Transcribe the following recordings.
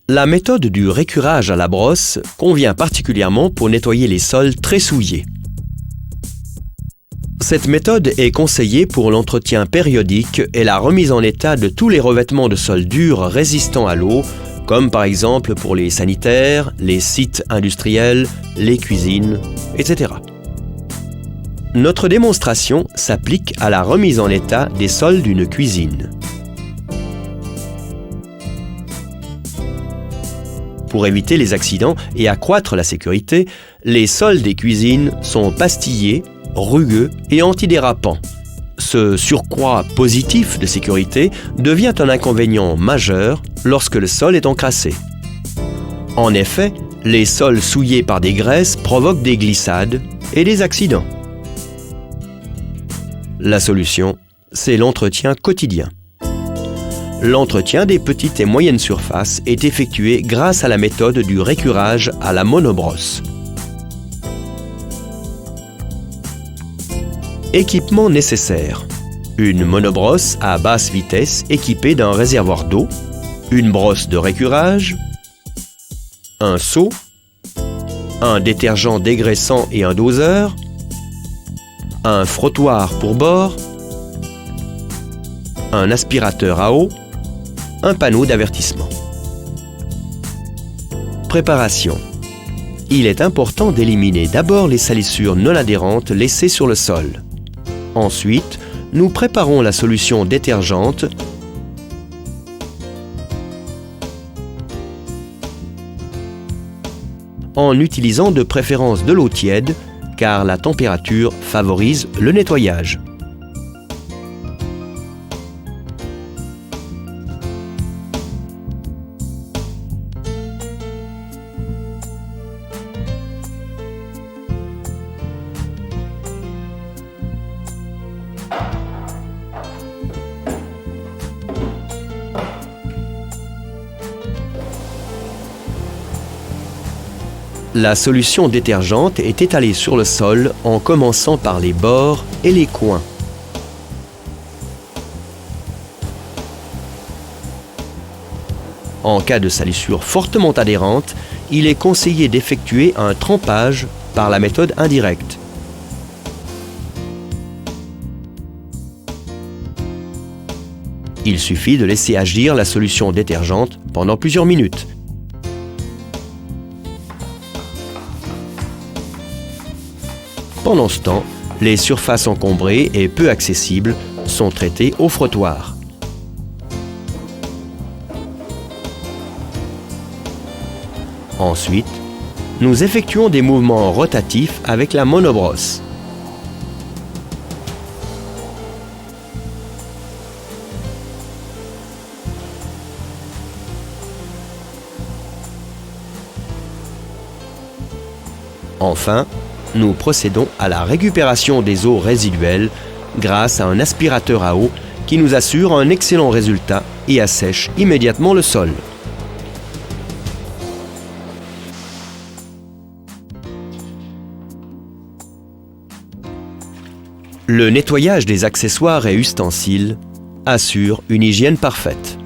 La méthode du récurage à la brosse convient particulièrement pour nettoyer les sols très souillés. Cette méthode est conseillée pour l'entretien périodique et la remise en état de tous les revêtements de sol durs résistants à l'eau, comme par exemple pour les sanitaires, les sites industriels, les cuisines, etc. Notre démonstration s'applique à la remise en état des sols d'une cuisine. Pour éviter les accidents et accroître la sécurité, les sols des cuisines sont pastillés, rugueux et antidérapants. Ce surcroît positif de sécurité devient un inconvénient majeur lorsque le sol est encrassé. En effet, les sols souillés par des graisses provoquent des glissades et des accidents. La solution, c'est l'entretien quotidien. L'entretien des petites et moyennes surfaces est effectué grâce à la méthode du récurage à la monobrosse. Équipement nécessaire. Une monobrosse à basse vitesse équipée d'un réservoir d'eau, une brosse de récurage, un seau, un détergent dégraissant et un doseur, un frottoir pour bord, un aspirateur à eau, un panneau d'avertissement. Préparation. Il est important d'éliminer d'abord les salissures non adhérentes laissées sur le sol. Ensuite, nous préparons la solution détergente en utilisant de préférence de l'eau tiède car la température favorise le nettoyage. La solution détergente est étalée sur le sol en commençant par les bords et les coins. En cas de salissure fortement adhérente, il est conseillé d'effectuer un trempage par la méthode indirecte. Il suffit de laisser agir la solution détergente pendant plusieurs minutes. Pendant ce temps, les surfaces encombrées et peu accessibles sont traitées au frottoir. Ensuite, nous effectuons des mouvements rotatifs avec la monobrosse. Enfin, nous procédons à la récupération des eaux résiduelles grâce à un aspirateur à eau qui nous assure un excellent résultat et assèche immédiatement le sol. Le nettoyage des accessoires et ustensiles assure une hygiène parfaite.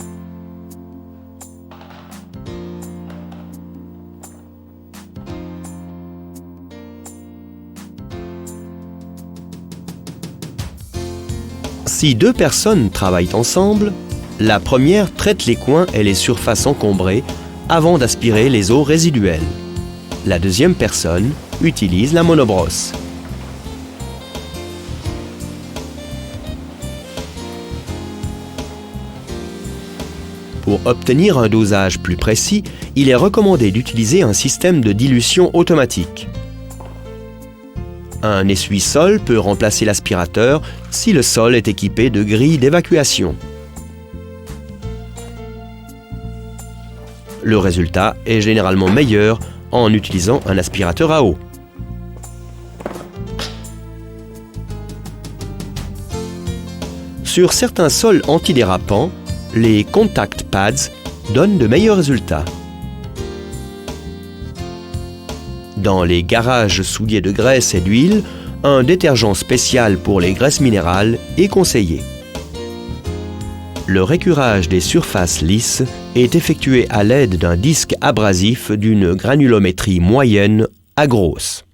Si deux personnes travaillent ensemble, la première traite les coins et les surfaces encombrées avant d'aspirer les eaux résiduelles. La deuxième personne utilise la monobrosse. Pour obtenir un dosage plus précis, il est recommandé d'utiliser un système de dilution automatique. Un essuie-sol peut remplacer l'aspirateur si le sol est équipé de grilles d'évacuation. Le résultat est généralement meilleur en utilisant un aspirateur à eau. Sur certains sols antidérapants, les contact pads donnent de meilleurs résultats. Dans les garages souillés de graisse et d'huile, un détergent spécial pour les graisses minérales est conseillé. Le récurage des surfaces lisses est effectué à l'aide d'un disque abrasif d'une granulométrie moyenne à grosse.